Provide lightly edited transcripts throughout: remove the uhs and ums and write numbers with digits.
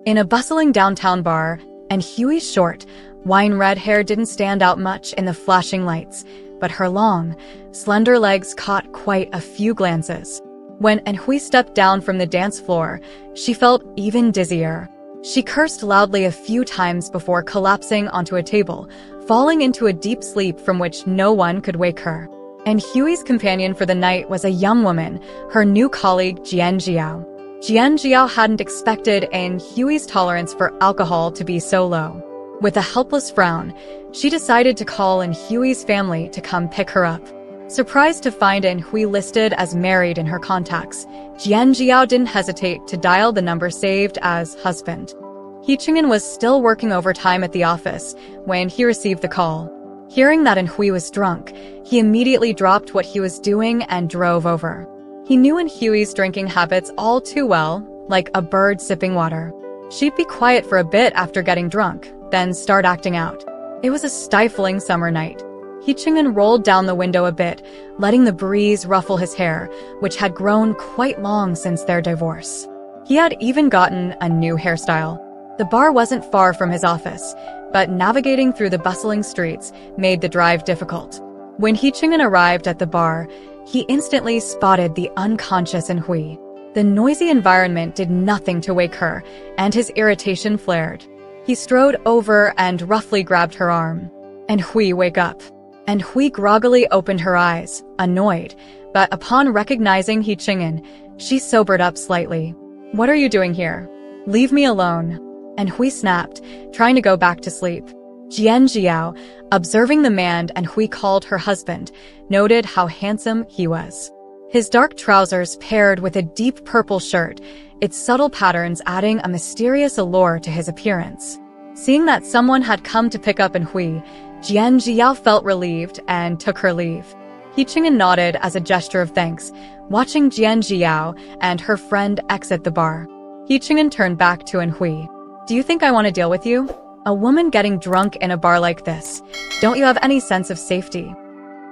in a bustling downtown bar, and Huey's short, wine-red hair didn't stand out much in the flashing lights, but her long, slender legs caught quite a few glances. When Hui stepped down from the dance floor, she felt even dizzier. She cursed loudly a few times before collapsing onto a table, falling into a deep sleep from which no one could wake her. And Huey's companion for the night was a young woman, her new colleague Jian Jiao. Jian Jiao hadn't expected Huey's tolerance for alcohol to be so low. With a helpless frown, she decided to call in Huey's family to come pick her up. Surprised to find Hui listed as married in her contacts, Jian Jiao didn't hesitate to dial the number saved as husband. Yihuan was still working overtime at the office when he received the call. Hearing that Hui was drunk, he immediately dropped what he was doing and drove over. He knew Huey's drinking habits all too well, like a bird sipping water. She'd be quiet for a bit after getting drunk, then start acting out. It was a stifling summer night. Yihuan rolled down the window a bit, letting the breeze ruffle his hair, which had grown quite long since their divorce. He had even gotten a new hairstyle. The bar wasn't far from his office, but navigating through the bustling streets made the drive difficult. When Yihuan arrived at the bar, he instantly spotted the unconscious Hui. The noisy environment did nothing to wake her, and his irritation flared. He strode over and roughly grabbed her arm. Hui, wake up. Hui groggily opened her eyes, annoyed, but upon recognizing Yihuan, she sobered up slightly. What are you doing here? Leave me alone. Hui snapped, trying to go back to sleep. Jian Jiao, observing the man Hui called her husband, noted how handsome he was. His dark trousers paired with a deep purple shirt, its subtle patterns adding a mysterious allure to his appearance. Seeing that someone had come to pick up Hui, Jian Jiao felt relieved and took her leave. Yihuan nodded as a gesture of thanks, watching Jian Jiao and her friend exit the bar. Yihuan turned back to Hui. Do you think I want to deal with you? A woman getting drunk in a bar like this. Don't you have any sense of safety?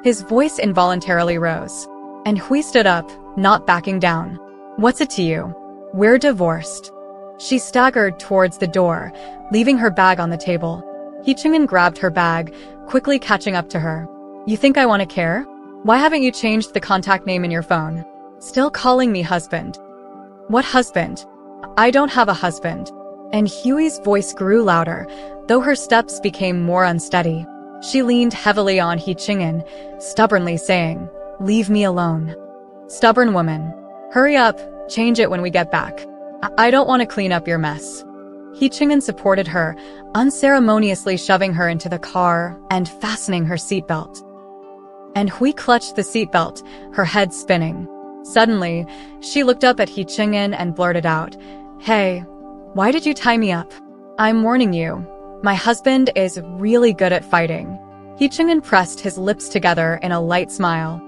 His voice involuntarily rose. Hui stood up, not backing down. What's it to you? We're divorced. She staggered towards the door, leaving her bag on the table. Yihuan grabbed her bag, quickly catching up to her. You think I want to care? Why haven't you changed the contact name in your phone? Still calling me husband. What husband? I don't have a husband. Huey's voice grew louder, though her steps became more unsteady. She leaned heavily on Yihuan, stubbornly saying, Leave me alone. Stubborn woman. Hurry up, change it when we get back. I don't want to clean up your mess. Yihuan supported her, unceremoniously shoving her into the car and fastening her seatbelt. Hui clutched the seatbelt, her head spinning. Suddenly, she looked up at Yihuan and blurted out, Hey, why did you tie me up? I'm warning you. My husband is really good at fighting. Yihuan pressed his lips together in a light smile.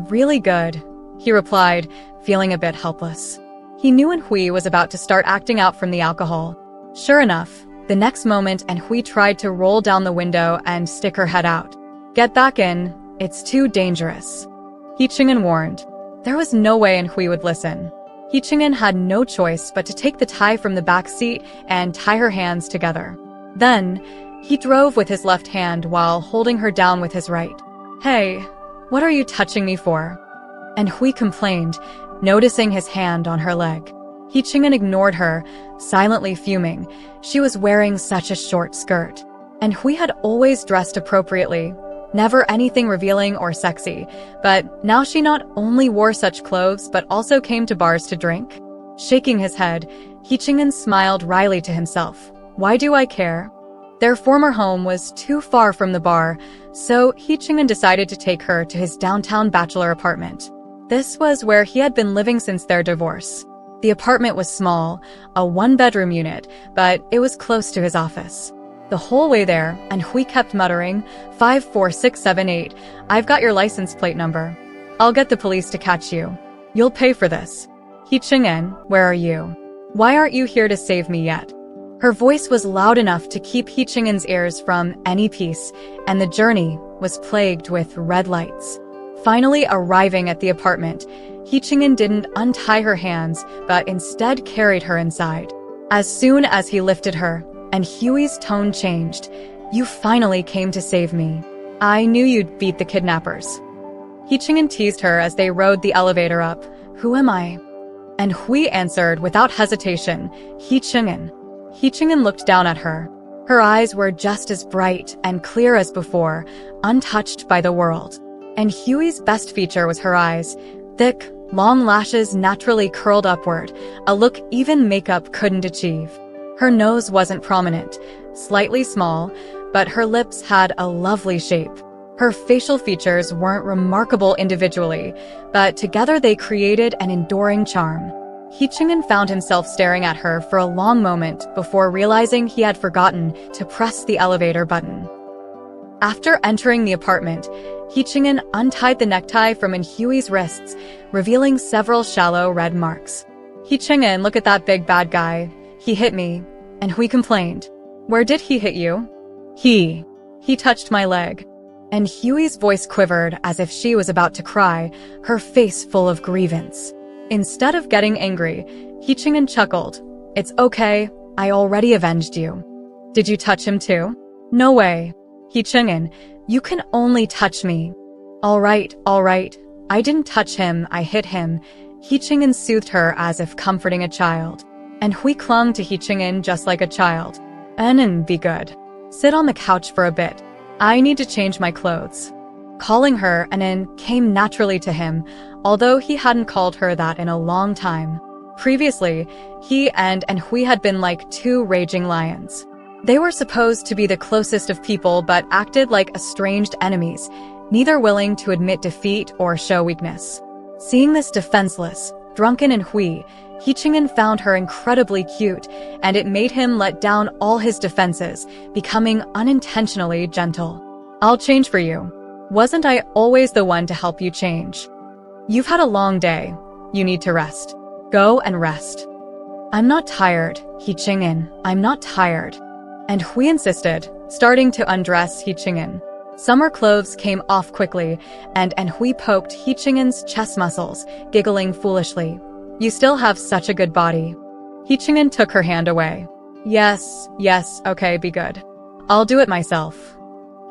Really good, he replied, feeling a bit helpless. He knew Hui was about to start acting out from the alcohol. Sure enough, the next moment Hui tried to roll down the window and stick her head out. Get back in, it's too dangerous. Yihuan warned. There was no way Hui would listen. Yihuan had no choice but to take the tie from the back seat and tie her hands together. Then, he drove with his left hand while holding her down with his right. Hey, what are you touching me for? Hui complained, noticing his hand on her leg. Yihuan ignored her, silently fuming. She was wearing such a short skirt. Hui had always dressed appropriately, never anything revealing or sexy, but now she not only wore such clothes but also came to bars to drink. Shaking his head, Yihuan smiled wryly to himself. Why do I care? Their former home was too far from the bar, so Yihuan decided to take her to his downtown bachelor apartment. This was where he had been living since their divorce. The apartment was small, a one-bedroom unit, but it was close to his office. The whole way there, Hui kept muttering, 54678, I've got your license plate number. I'll get the police to catch you. You'll pay for this. Yihuan, where are you? Why aren't you here to save me yet? Her voice was loud enough to keep Yichuan's ears from any peace, and the journey was plagued with red lights. Finally arriving at the apartment, Yihuan didn't untie her hands, but instead carried her inside. As soon as he lifted her, and Huey's tone changed, "You finally came to save me. I knew you'd beat the kidnappers." Hichingen teased her as they rode the elevator up. "Who am I?" And Hui answered without hesitation, "Hichingen." Hichingen looked down at her. Her eyes were just as bright and clear as before, untouched by the world. And Huey's best feature was her eyes, thick, long lashes naturally curled upward, a look even makeup couldn't achieve. Her nose wasn't prominent, slightly small, but her lips had a lovely shape. Her facial features weren't remarkable individually, but together they created an enduring charm. Hichingen found himself staring at her for a long moment before realizing he had forgotten to press the elevator button. After entering the apartment, Hichingen untied the necktie from Huey's wrists, revealing several shallow red marks. "Hichingen, look at that big bad guy. He hit me." And Hui complained. "Where did he hit you?" He touched my leg." And Huey's voice quivered as if she was about to cry, her face full of grievance. Instead of getting angry, Hichingen chuckled. "It's okay, I already avenged you." "Did you touch him too?" "No way." "Hichingen, you can only touch me." All right, I didn't touch him, I hit him." Hichingen soothed her as if comforting a child. And Hui clung to Hichingen just like a child. "And be good. Sit on the couch for a bit. I need to change my clothes." Calling her Anin came naturally to him, although he hadn't called her that in a long time. Previously, he and Hui had been like two raging lions. They were supposed to be the closest of people but acted like estranged enemies, neither willing to admit defeat or show weakness. Seeing this defenseless, drunken Hui, Hichingen found her incredibly cute, and it made him let down all his defenses, becoming unintentionally gentle. "I'll change for you. Wasn't I always the one to help you change? You've had a long day. You need to rest. Go and rest." "I'm not tired, Hichingen. I'm not tired." And Hui insisted, starting to undress Hichingen. Summer clothes came off quickly, and Hui poked Hichingen's chest muscles, giggling foolishly. "You still have such a good body." Hichingen took her hand away. Yes, okay, be good. I'll do it myself."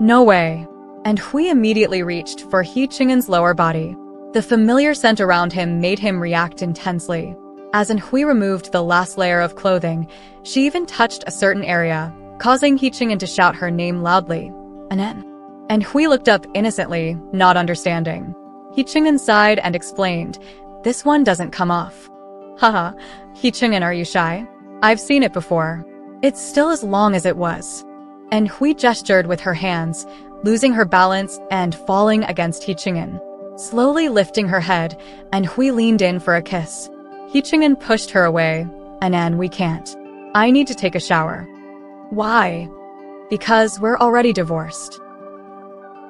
"No way." And Hui immediately reached for Hichingen's lower body. The familiar scent around him made him react intensely. As Hui removed the last layer of clothing, she even touched a certain area, causing Hichingen to shout her name loudly, "Anen." And Hui looked up innocently, not understanding. Hichingen sighed and explained, "This one doesn't come off." "Haha, Hichingen, are you shy? I've seen it before. It's still as long as it was." And Hui gestured with her hands, losing her balance and falling against Hichingen. Slowly lifting her head, and Hui leaned in for a kiss. Hichingen pushed her away. "Anan, we can't. I need to take a shower." "Why?" "Because we're already divorced."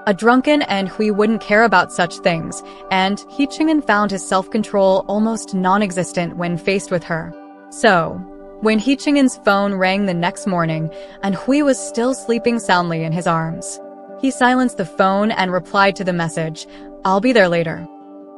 A drunken Hui wouldn't care about such things, and Hichingen found his self-control almost non-existent when faced with her. So, when Hichingen's phone rang the next morning, Hui was still sleeping soundly in his arms. He silenced the phone and replied to the message, "I'll be there later."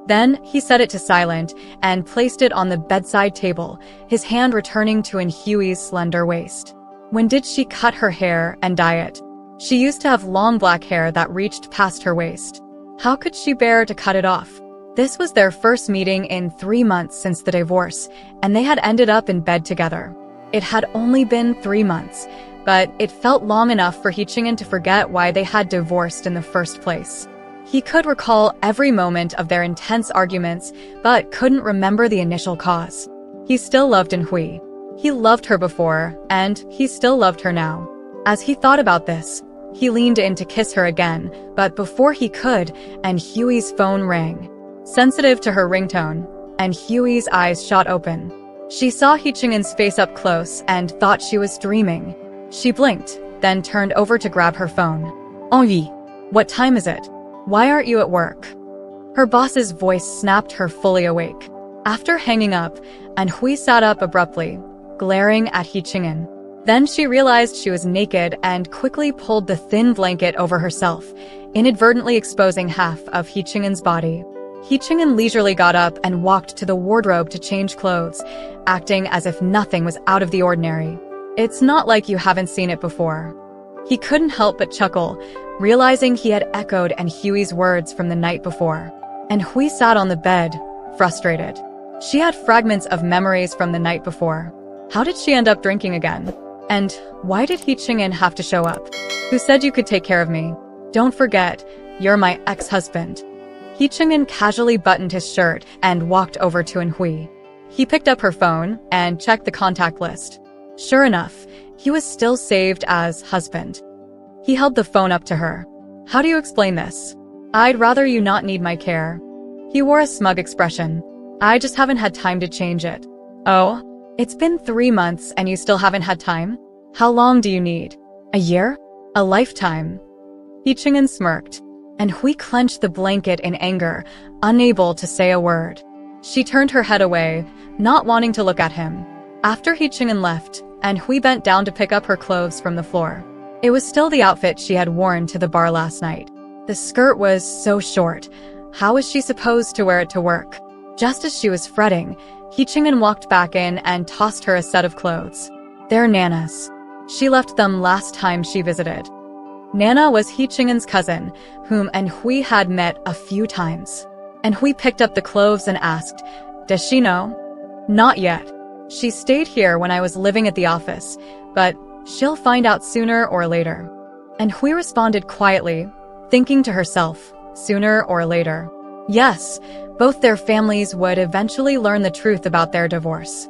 Then he set it to silent and placed it on the bedside table, his hand returning to Huey's slender waist. When did she cut her hair and dye it? She used to have long black hair that reached past her waist. How could she bear to cut it off? This was their first meeting in 3 months since the divorce, and they had ended up in bed together. It had only been 3 months, but it felt long enough for Hichingen to forget why they had divorced in the first place. He could recall every moment of their intense arguments, but couldn't remember the initial cause. He still loved Hui. He loved her before, and he still loved her now. As he thought about this, he leaned in to kiss her again, but before he could, Huey's phone rang. Sensitive to her ringtone, Huey's eyes shot open. She saw Hichingen's face up close and thought she was dreaming. She blinked, then turned over to grab her phone. "Yi, what time is it? Why aren't you at work?" Her boss's voice snapped her fully awake. After hanging up, Hui sat up abruptly, glaring at Hichingen. Then she realized she was naked and quickly pulled the thin blanket over herself, inadvertently exposing half of Hichingen's body. He Chang'an leisurely got up and walked to the wardrobe to change clothes, acting as if nothing was out of the ordinary. It's not like you haven't seen it before. He couldn't help but chuckle, realizing he had echoed Hui's words from the night before. And Hui sat on the bed, frustrated. She had fragments of memories from the night before. How did she end up drinking again? And why did He Chang'an have to show up? Who said you could take care of me? Don't forget, you're my ex-husband. He Chang'an casually buttoned his shirt and walked over to Hui. He picked up her phone and checked the contact list. Sure enough, he was still saved as husband. He held the phone up to her. How do you explain this? I'd rather you not need my care. He wore a smug expression. I just haven't had time to change it. Oh, it's been 3 months and you still haven't had time? How long do you need? A year? A lifetime? He Chang'an smirked, and Hui clenched the blanket in anger, unable to say a word. She turned her head away, not wanting to look at him. After He Chang'an left, and Hui bent down to pick up her clothes from the floor. It was still the outfit she had worn to the bar last night. The skirt was so short. How was she supposed to wear it to work? Just as she was fretting, He Chang'an walked back in and tossed her a set of clothes. They're Nana's. She left them last time she visited. Nana was He Chang'an's cousin, whom Hui had met a few times. Hui picked up the clothes and asked, Does she know? Not yet. She stayed here when I was living at the office, but she'll find out sooner or later. Hui responded quietly, thinking to herself, sooner or later. Yes, both their families would eventually learn the truth about their divorce.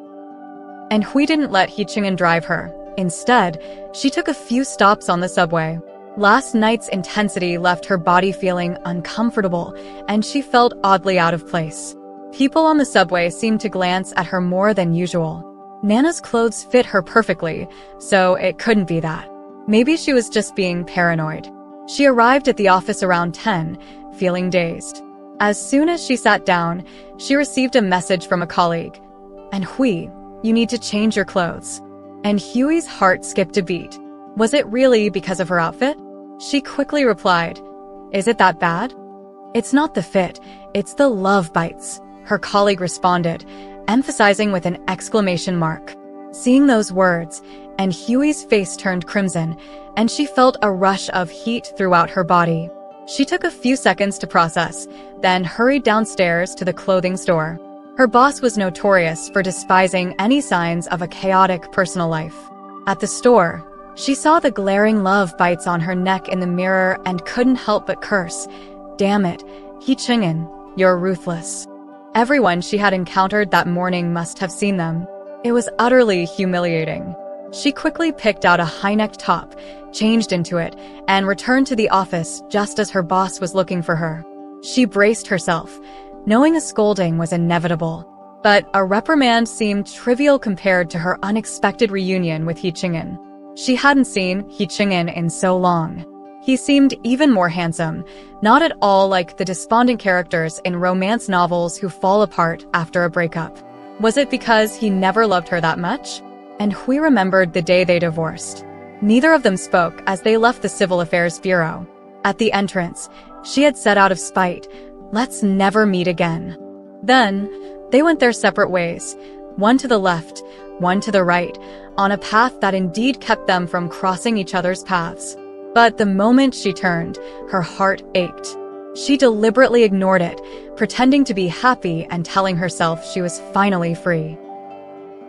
Hui didn't let He Chang'an drive her. Instead, she took a few stops on the subway. Last night's intensity left her body feeling uncomfortable, and she felt oddly out of place. People on the subway seemed to glance at her more than usual. Nana's clothes fit her perfectly, so it couldn't be that. Maybe she was just being paranoid. She arrived at the office around 10, feeling dazed. As soon as she sat down, she received a message from a colleague. Hui, you need to change your clothes. Hui's heart skipped a beat. Was it really because of her outfit? She quickly replied, Is it that bad? It's not the fit, it's the love bites, her colleague responded, emphasizing with an exclamation mark. Seeing those words, Hui's face turned crimson, and she felt a rush of heat throughout her body. She took a few seconds to process, then hurried downstairs to the clothing store. Her boss was notorious for despising any signs of a chaotic personal life. At the store, she saw the glaring love bites on her neck in the mirror and couldn't help but curse. Damn it, He Chang'an, you're ruthless. Everyone she had encountered that morning must have seen them. It was utterly humiliating. She quickly picked out a high-necked top, changed into it, and returned to the office just as her boss was looking for her. She braced herself, knowing a scolding was inevitable. But a reprimand seemed trivial compared to her unexpected reunion with He Chang'an. She hadn't seen He Chang'an in so long. He seemed even more handsome, not at all like the despondent characters in romance novels who fall apart after a breakup. Was it because he never loved her that much? Hui remembered the day they divorced. Neither of them spoke as they left the Civil Affairs Bureau. At the entrance, she had said out of spite, Let's never meet again. Then, they went their separate ways, one to the left, one to the right, on a path that indeed kept them from crossing each other's paths. But the moment she turned, her heart ached. She deliberately ignored it, pretending to be happy and telling herself she was finally free.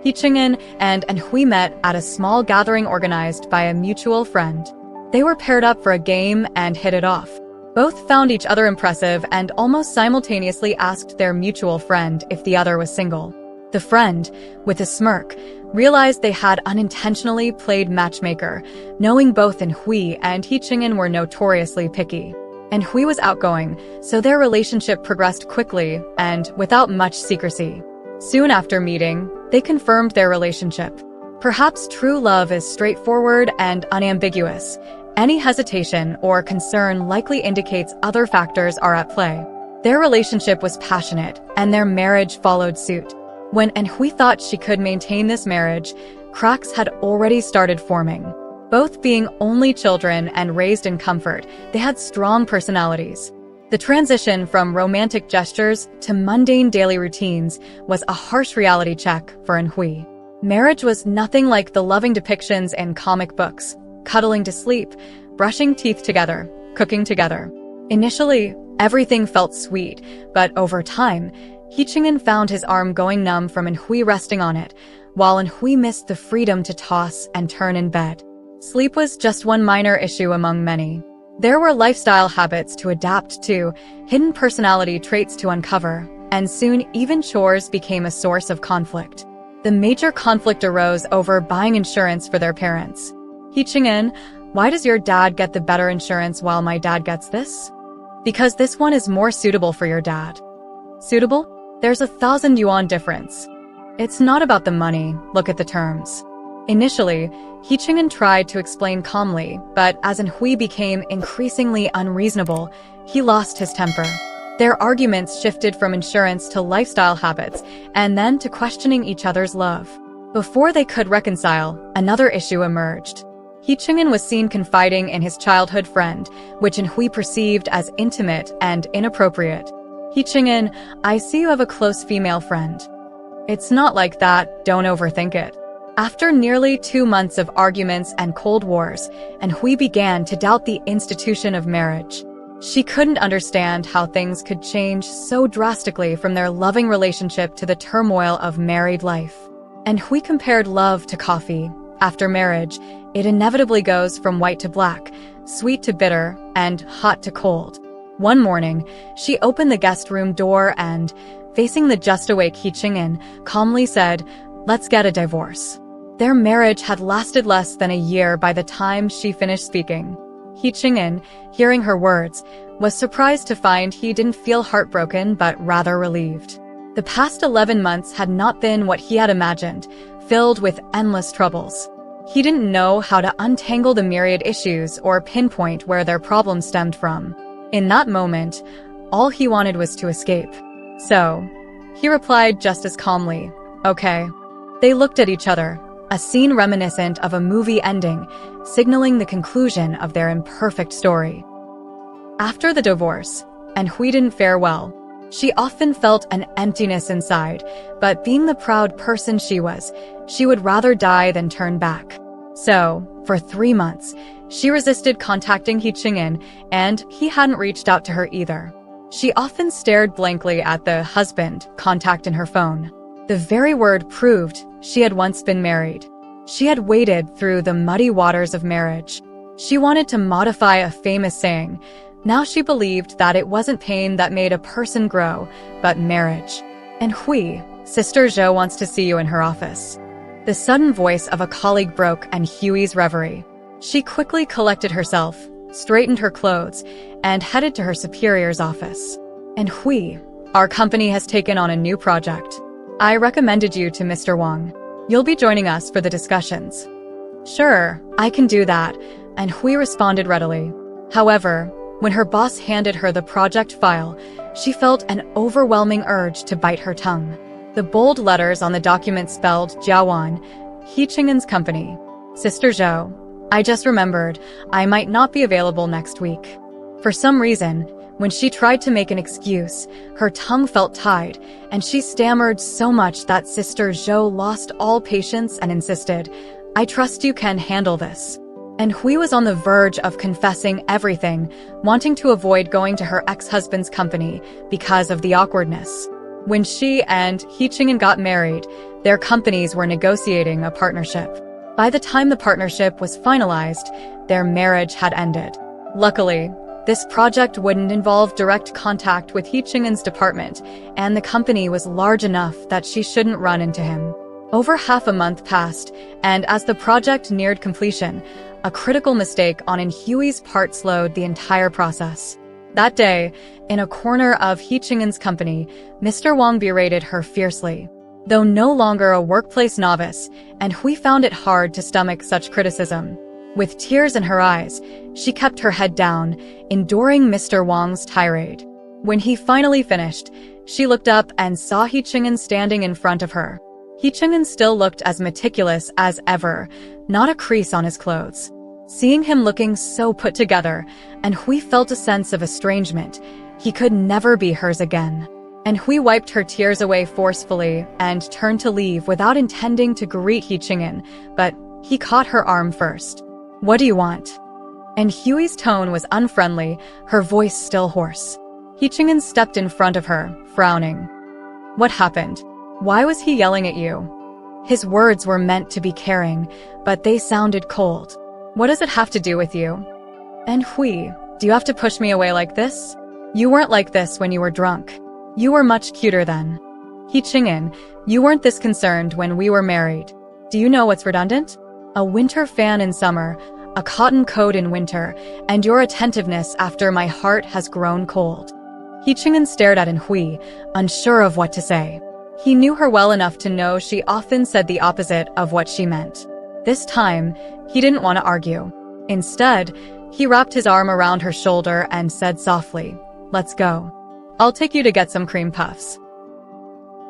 He Chang'an and Hui met at a small gathering organized by a mutual friend. They were paired up for a game and hit it off. Both found each other impressive and almost simultaneously asked their mutual friend if the other was single. The friend, with a smirk, realized they had unintentionally played matchmaker, knowing both Hui and He Chang'an were notoriously picky. Hui was outgoing, so their relationship progressed quickly and without much secrecy. Soon after meeting, they confirmed their relationship. Perhaps true love is straightforward and unambiguous. Any hesitation or concern likely indicates other factors are at play. Their relationship was passionate, and their marriage followed suit. When Hui thought she could maintain this marriage, cracks had already started forming. Both being only children and raised in comfort, they had strong personalities. The transition from romantic gestures to mundane daily routines was a harsh reality check for Hui. Marriage was nothing like the loving depictions in comic books, cuddling to sleep, brushing teeth together, cooking together. Initially, everything felt sweet, but over time, Yicheng found his arm going numb from Hui resting on it, while Hui missed the freedom to toss and turn in bed. Sleep was just one minor issue among many. There were lifestyle habits to adapt to, hidden personality traits to uncover, and soon even chores became a source of conflict. The major conflict arose over buying insurance for their parents. Yicheng, why does your dad get the better insurance while my dad gets this? Because this one is more suitable for your dad. Suitable? There's 1,000 yuan difference. It's not about the money, look at the terms. Initially, Yicheng tried to explain calmly, but as Hui became increasingly unreasonable, he lost his temper. Their arguments shifted from insurance to lifestyle habits, and then to questioning each other's love. Before they could reconcile, another issue emerged. Yicheng was seen confiding in his childhood friend, which Hui perceived as intimate and inappropriate. Yicheng, I see you have a close female friend. It's not like that, don't overthink it. After nearly 2 months of arguments and cold wars, Hui began to doubt the institution of marriage. She couldn't understand how things could change so drastically from their loving relationship to the turmoil of married life. Hui compared love to coffee. After marriage, it inevitably goes from white to black, sweet to bitter, and hot to cold. One morning, she opened the guest room door and, facing the just-awake Yicheng, calmly said, "Let's get a divorce." Their marriage had lasted less than a year by the time she finished speaking. Yicheng, hearing her words, was surprised to find he didn't feel heartbroken but rather relieved. The past 11 months had not been what he had imagined, filled with endless troubles. He didn't know how to untangle the myriad issues or pinpoint where their problems stemmed from. In that moment, all he wanted was to escape. So, he replied just as calmly, "Okay." They looked at each other, a scene reminiscent of a movie ending, signaling the conclusion of their imperfect story. After the divorce, Hui didn't fare well. She often felt an emptiness inside, but being the proud person she was, she would rather die than turn back. So, for 3 months, she resisted contacting Yicheng, and he hadn't reached out to her either. She often stared blankly at the husband contact in her phone. The very word proved she had once been married. She had waded through the muddy waters of marriage. She wanted to modify a famous saying. Now she believed that it wasn't pain that made a person grow, but marriage. Hui, Sister Zhou wants to see you in her office. The sudden voice of a colleague broke Hui's reverie. She quickly collected herself, straightened her clothes, and headed to her superior's office. Hui, our company has taken on a new project. I recommended you to Mr. Wang. You'll be joining us for the discussions. Sure, I can do that, Hui responded readily. However, when her boss handed her the project file, she felt an overwhelming urge to bite her tongue. The bold letters on the document spelled Yihuan, Yicheng's company. Sister Zhou, I just remembered, I might not be available next week. For some reason, when she tried to make an excuse, her tongue felt tied, and she stammered so much that Sister Zhou lost all patience and insisted, I trust you can handle this. Hui was on the verge of confessing everything, wanting to avoid going to her ex-husband's company because of the awkwardness. When she and Yicheng got married, their companies were negotiating a partnership. By the time the partnership was finalized, their marriage had ended. Luckily, this project wouldn't involve direct contact with Yicheng's department, and the company was large enough that she shouldn't run into him. Over half a month passed, and as the project neared completion, a critical mistake on Hui's part slowed the entire process. That day, in a corner of Yicheng's company, Mr. Wang berated her fiercely. Though no longer a workplace novice, Hui found it hard to stomach such criticism. With tears in her eyes, she kept her head down, enduring Mr. Wang's tirade. When he finally finished, she looked up and saw Yicheng standing in front of her. Yicheng still looked as meticulous as ever, not a crease on his clothes. Seeing him looking so put together, Hui felt a sense of estrangement. He could never be hers again. And Hui wiped her tears away forcefully and turned to leave without intending to greet He Ching'an, but he caught her arm first. "What do you want?" And Hui's tone was unfriendly, her voice still hoarse. He Ching'an stepped in front of her, frowning. "What happened? Why was he yelling at you?" His words were meant to be caring, but they sounded cold. "What does it have to do with you?" "And Hui, do you have to push me away like this? You weren't like this when you were drunk. You were much cuter then. He Ching'an, you weren't this concerned when we were married. Do you know what's redundant? A winter fan in summer, a cotton coat in winter, and your attentiveness after my heart has grown cold." He Ching'an stared at Hui, unsure of what to say. He knew her well enough to know she often said the opposite of what she meant. This time, he didn't want to argue. Instead, he wrapped his arm around her shoulder and said softly, "Let's go. I'll take you to get some cream puffs."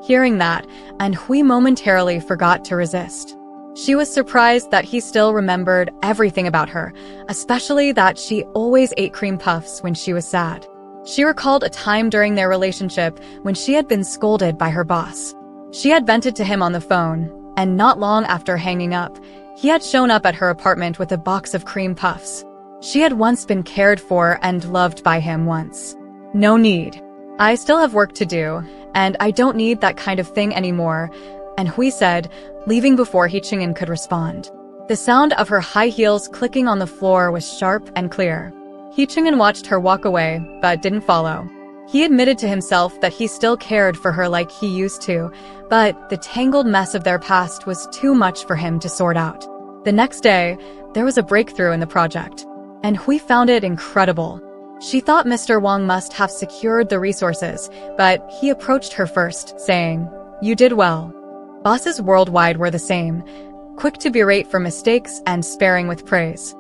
Hearing that, Hui momentarily forgot to resist. She was surprised that he still remembered everything about her, especially that she always ate cream puffs when she was sad. She recalled a time during their relationship when she had been scolded by her boss. She had vented to him on the phone, and not long after hanging up, he had shown up at her apartment with a box of cream puffs. She had once been cared for and loved by him once. "No need. I still have work to do, and I don't need that kind of thing anymore," and Hui said, leaving before He Ching'an could respond. The sound of her high heels clicking on the floor was sharp and clear. He Ching'an watched her walk away, but didn't follow. He admitted to himself that he still cared for her like he used to, but the tangled mess of their past was too much for him to sort out. The next day, there was a breakthrough in the project, and Hui found it incredible. She thought Mr. Wang must have secured the resources, but he approached her first, saying, "You did well." Bosses worldwide were the same, quick to berate for mistakes and sparing with praise.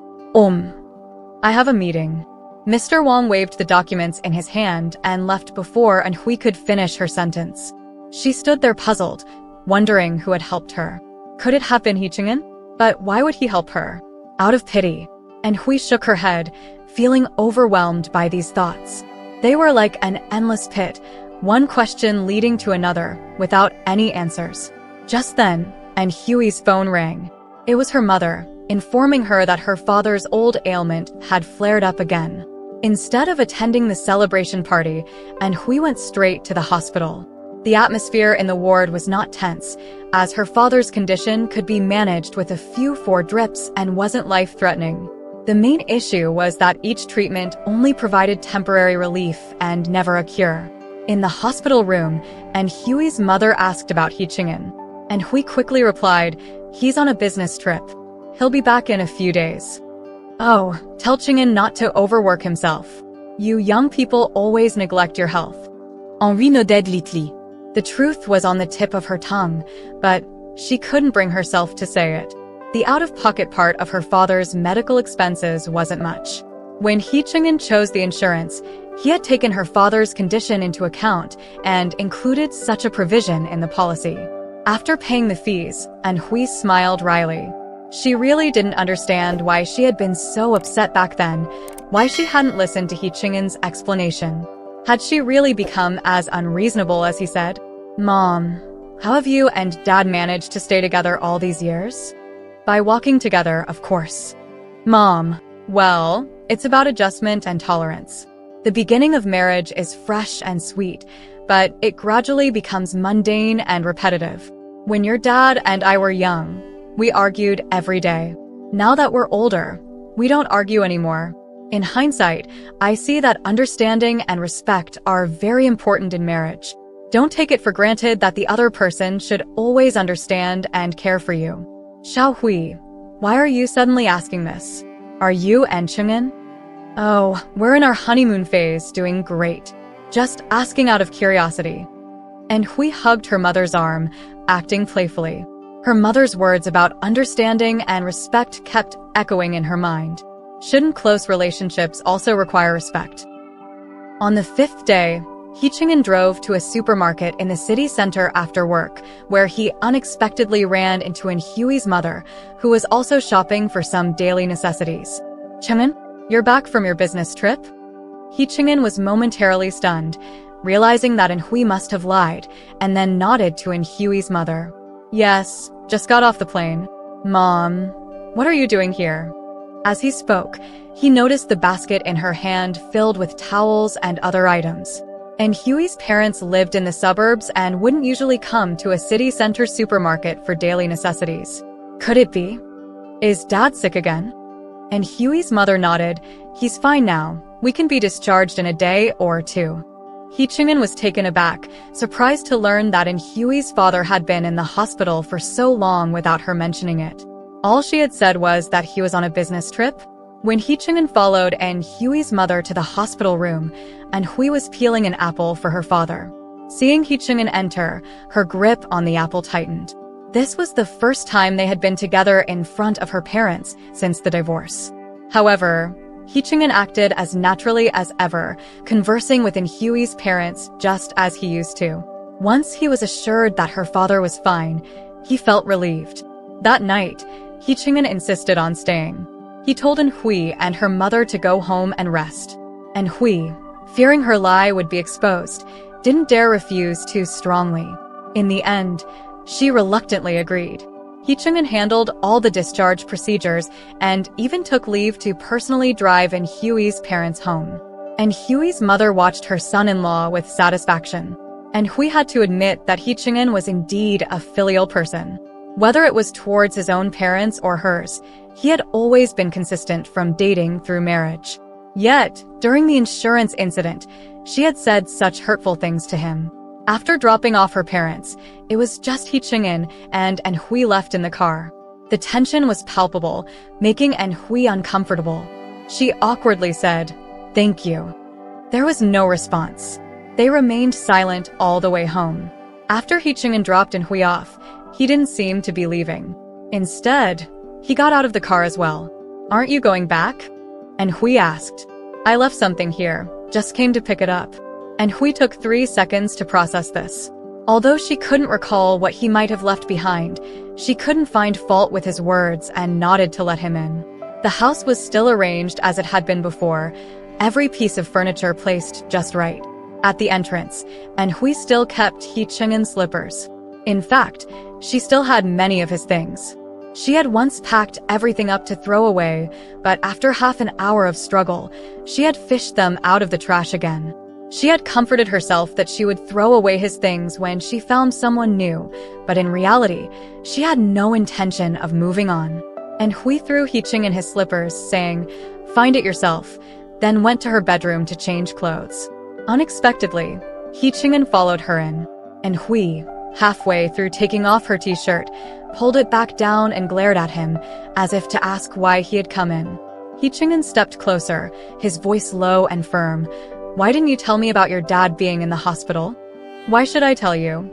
I have a meeting." Mr. Wang waved the documents in his hand and left before Hui could finish her sentence. She stood there puzzled, wondering who had helped her. Could it have been He Ching'an? But why would he help her? Out of pity. Hui shook her head, feeling overwhelmed by these thoughts. They were like an endless pit, one question leading to another, without any answers. Just then, Hui's phone rang. It was her mother, informing her that her father's old ailment had flared up again. Instead of attending the celebration party, Hui went straight to the hospital. The atmosphere in the ward was not tense, as her father's condition could be managed with a few 4 drips and wasn't life-threatening. The main issue was that each treatment only provided temporary relief and never a cure. In the hospital room, Hui's mother asked about He Ching'an, Hui quickly replied, "He's on a business trip. He'll be back in a few days." "Oh, tell Ching'an not to overwork himself. You young people always neglect your health." Henri nodded lightly. The truth was on the tip of her tongue, but she couldn't bring herself to say it. The out-of-pocket part of her father's medical expenses wasn't much. When He Ching'an chose the insurance, he had taken her father's condition into account and included such a provision in the policy. After paying the fees, Hui smiled wryly. She really didn't understand why she had been so upset back then, why she hadn't listened to He Ching'an's explanation. Had she really become as unreasonable as he said? "Mom, how have you and Dad managed to stay together all these years?" "By walking together, of course." "Mom, well, it's about adjustment and tolerance. The beginning of marriage is fresh and sweet, but it gradually becomes mundane and repetitive. When your dad and I were young, we argued every day. Now that we're older, we don't argue anymore. In hindsight, I see that understanding and respect are very important in marriage. Don't take it for granted that the other person should always understand and care for you." "Xiao Hui, why are you suddenly asking this? Are you and Ching'an?" "Oh, we're in our honeymoon phase, doing great. Just asking out of curiosity." Hui hugged her mother's arm, acting playfully. Her mother's words about understanding and respect kept echoing in her mind. Shouldn't close relationships also require respect? On the 5th day, He Ching'an drove to a supermarket in the city center after work, where he unexpectedly ran into Hui's mother, who was also shopping for some daily necessities. "Ching'an, you're back from your business trip?" He Ching'en was momentarily stunned, realizing that Hui must have lied, and then nodded to Hui's mother. Yes, just got off the plane. Mom, what are you doing here? As he spoke, he noticed the basket in her hand filled with towels and other items. Hui's parents lived in the suburbs and wouldn't usually come to a city center supermarket for daily necessities. Could it be? Is Dad sick again? Hui's mother nodded. He's fine now. We can be discharged in a day or two. He Ching'en was taken aback, surprised to learn that Hui's father had been in the hospital for so long without her mentioning it. All she had said was that he was on a business trip. When He Ching'en followed Hui's mother to the hospital room, Hui was peeling an apple for her father. Seeing He Ching'en enter, her grip on the apple tightened. This was the first time they had been together in front of her parents since the divorce. However, He Ching'en acted as naturally as ever, conversing with Hui's parents just as he used to. Once he was assured that her father was fine, he felt relieved. That night, He Ching'en insisted on staying. He told Hui and her mother to go home and rest. Hui, fearing her lie would be exposed, didn't dare refuse too strongly. In the end, she reluctantly agreed. He Ching'en handled all the discharge procedures and even took leave to personally drive Hui's parents home. Hui's mother watched her son-in-law with satisfaction. Hui had to admit that He Ching'en was indeed a filial person. Whether it was towards his own parents or hers, he had always been consistent from dating through marriage. Yet, during the insurance incident, she had said such hurtful things to him. After dropping off her parents, it was just He Ching'en and Hui left in the car. The tension was palpable, making Hui uncomfortable. She awkwardly said, "Thank you." There was no response. They remained silent all the way home. After He Ching'en dropped Hui off, he didn't seem to be leaving. Instead, he got out of the car as well. "Aren't you going back?" Hui asked. "I left something here, just came to pick it up." Hui took 3 seconds to process this. Although she couldn't recall what he might have left behind, she couldn't find fault with his words and nodded to let him in. The house was still arranged as it had been before, every piece of furniture placed just right. At the entrance, Hui still kept He Ching'en's slippers. In fact, she still had many of his things. She had once packed everything up to throw away, but after half an hour of struggle, she had fished them out of the trash again. She had comforted herself that she would throw away his things when she found someone new, but in reality, she had no intention of moving on. Hui threw He Ching'en his slippers, saying, "Find it yourself," then went to her bedroom to change clothes. Unexpectedly, He Ching'en followed her in, Hui, halfway through taking off her t-shirt, pulled it back down and glared at him, as if to ask why he had come in. He Ching'en stepped closer, his voice low and firm. "Why didn't you tell me about your dad being in the hospital?" "Why should I tell you?"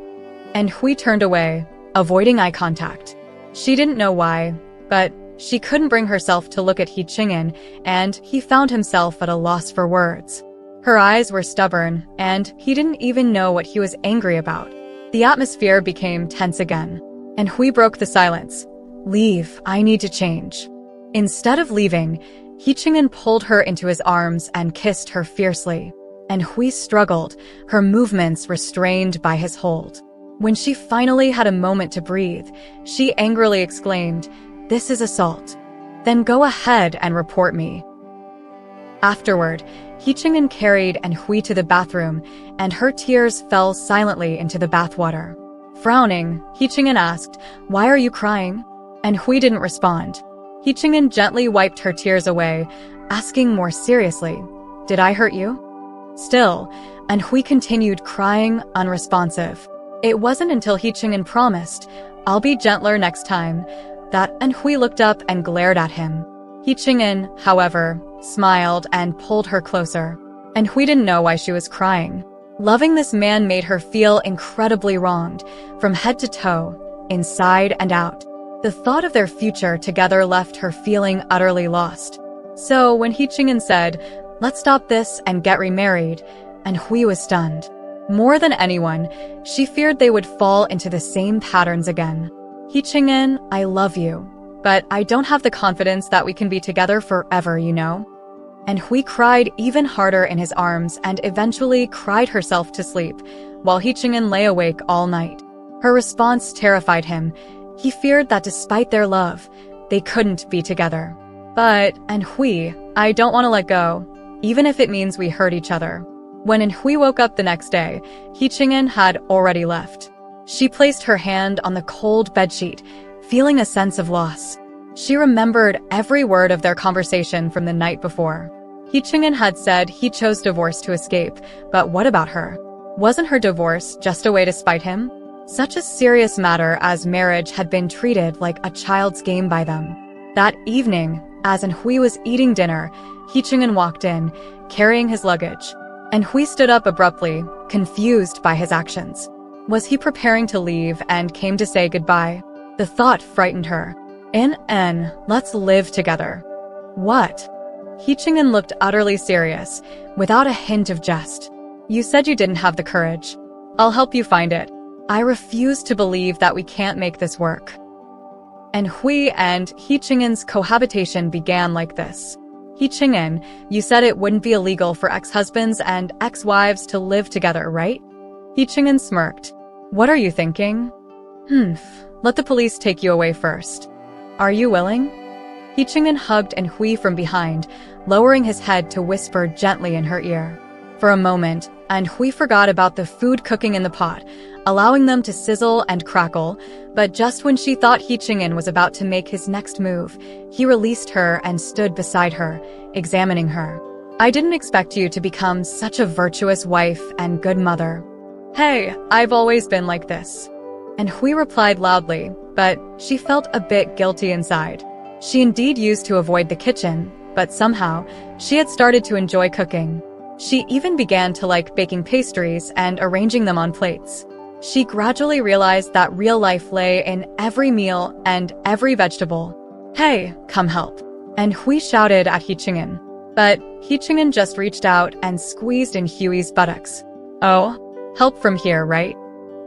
Hui turned away, avoiding eye contact. She didn't know why, but she couldn't bring herself to look at He Ching'en, and he found himself at a loss for words. Her eyes were stubborn, and he didn't even know what he was angry about. The atmosphere became tense again. Hui broke the silence. "Leave, I need to change." Instead of leaving, He Ching'en pulled her into his arms and kissed her fiercely. Hui struggled, her movements restrained by his hold. When she finally had a moment to breathe, she angrily exclaimed, "This is assault. Then go ahead and report me." Afterward, He Ching'en carried Hui to the bathroom, and her tears fell silently into the bathwater. Frowning, He Ching'en asked, "Why are you crying?" Hui didn't respond. He Ching'en gently wiped her tears away, asking more seriously, "Did I hurt you?" Still, Hui continued crying, unresponsive. It wasn't until He Ching'en promised, "I'll be gentler next time," that Hui looked up and glared at him. He Ching'en, however, smiled and pulled her closer. Hui didn't know why she was crying. Loving this man made her feel incredibly wronged, from head to toe, inside and out. The thought of their future together left her feeling utterly lost. So when He Ching'en said, "Let's stop this and get remarried," Hui was stunned. More than anyone, she feared they would fall into the same patterns again. "He Ching'en, I love you, but I don't have the confidence that we can be together forever, you know?" and Hui cried even harder in his arms and eventually cried herself to sleep, while He Chang'an lay awake all night. Her response terrified him. He feared that despite their love, they couldn't be together. But, and Hui, I don't want to let go, even if it means we hurt each other. When Hui woke up the next day, He Chang'an had already left. She placed her hand on the cold bedsheet, feeling a sense of loss. She remembered every word of their conversation from the night before. He Chang'an had said he chose divorce to escape, but what about her? Wasn't her divorce just a way to spite him? Such a serious matter as marriage had been treated like a child's game by them. That evening, as Hui was eating dinner, He Chang'an walked in, carrying his luggage. And Hui stood up abruptly, confused by his actions. Was he preparing to leave and came to say goodbye? The thought frightened her. Let's live together. What? He Chang'an looked utterly serious, without a hint of jest. You said you didn't have the courage. I'll help you find it. I refuse to believe that we can't make this work. And Hui and He Chang'an's cohabitation began like this. He Chang'an, you said it wouldn't be illegal for ex-husbands and ex-wives to live together, right? He Chang'an smirked. What are you thinking? Let the police take you away first. Are you willing? He Chang'an hugged Hui from behind, lowering his head to whisper gently in her ear. For a moment, Hui forgot about the food cooking in the pot, allowing them to sizzle and crackle, but just when she thought He Chang'an was about to make his next move, he released her and stood beside her, examining her. I didn't expect you to become such a virtuous wife and good mother. Hey, I've always been like this. Hui replied loudly, but she felt a bit guilty inside. She indeed used to avoid the kitchen, but somehow, she had started to enjoy cooking. She even began to like baking pastries and arranging them on plates. She gradually realized that real life lay in every meal and every vegetable. Hey, come help. Hui shouted at He Chang'an. But He Chang'an just reached out and squeezed in Hui's buttocks. Oh, help from here, right?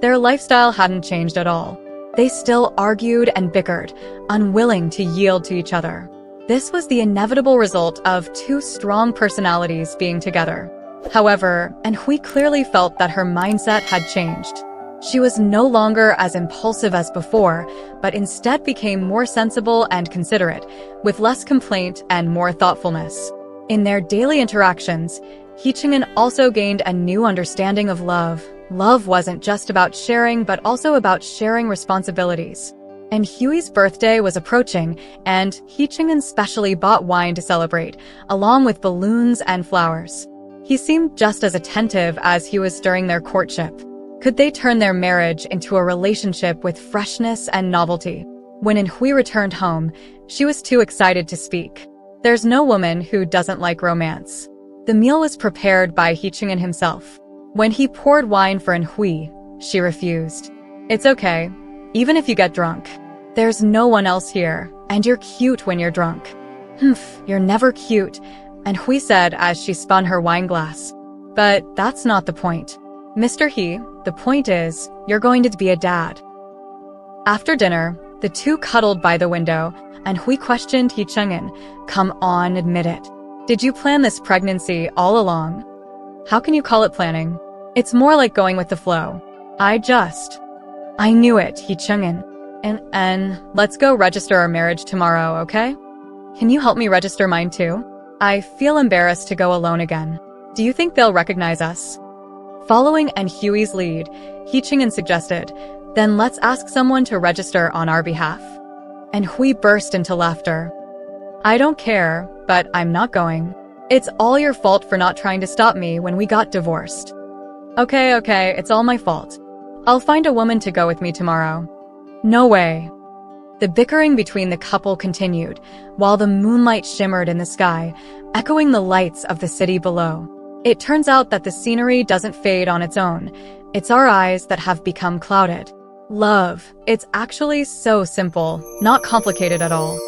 Their lifestyle hadn't changed at all. They still argued and bickered, unwilling to yield to each other. This was the inevitable result of two strong personalities being together. However, Hui clearly felt that her mindset had changed. She was no longer as impulsive as before, but instead became more sensible and considerate, with less complaint and more thoughtfulness. In their daily interactions, He Chang'an also gained a new understanding of love. Love wasn't just about sharing, but also about sharing responsibilities. Hui's birthday was approaching, and He Chang'an specially bought wine to celebrate, along with balloons and flowers. He seemed just as attentive as he was during their courtship. Could they turn their marriage into a relationship with freshness and novelty? When Hui returned home, she was too excited to speak. There's no woman who doesn't like romance. The meal was prepared by He Chang'an himself. When he poured wine for Hui, she refused. It's okay, even if you get drunk. There's no one else here, and you're cute when you're drunk. You're never cute, Hui said as she spun her wine glass. But that's not the point. Mr. He, the point is, you're going to be a dad. After dinner, the two cuddled by the window, Hui questioned He Chang'an. Come on, admit it. Did you plan this pregnancy all along? How can you call it planning? It's more like going with the flow. I knew it, He Chang'an. Let's go register our marriage tomorrow, okay? Can you help me register mine too? I feel embarrassed to go alone again. Do you think they'll recognize us? Following Hui's lead, He Chang'an suggested, then let's ask someone to register on our behalf. Hui burst into laughter. I don't care, but I'm not going. It's all your fault for not trying to stop me when we got divorced. Okay, it's all my fault. I'll find a woman to go with me tomorrow. No way. The bickering between the couple continued, while the moonlight shimmered in the sky, echoing the lights of the city below. It turns out that the scenery doesn't fade on its own. It's our eyes that have become clouded. Love, it's actually so simple, not complicated at all.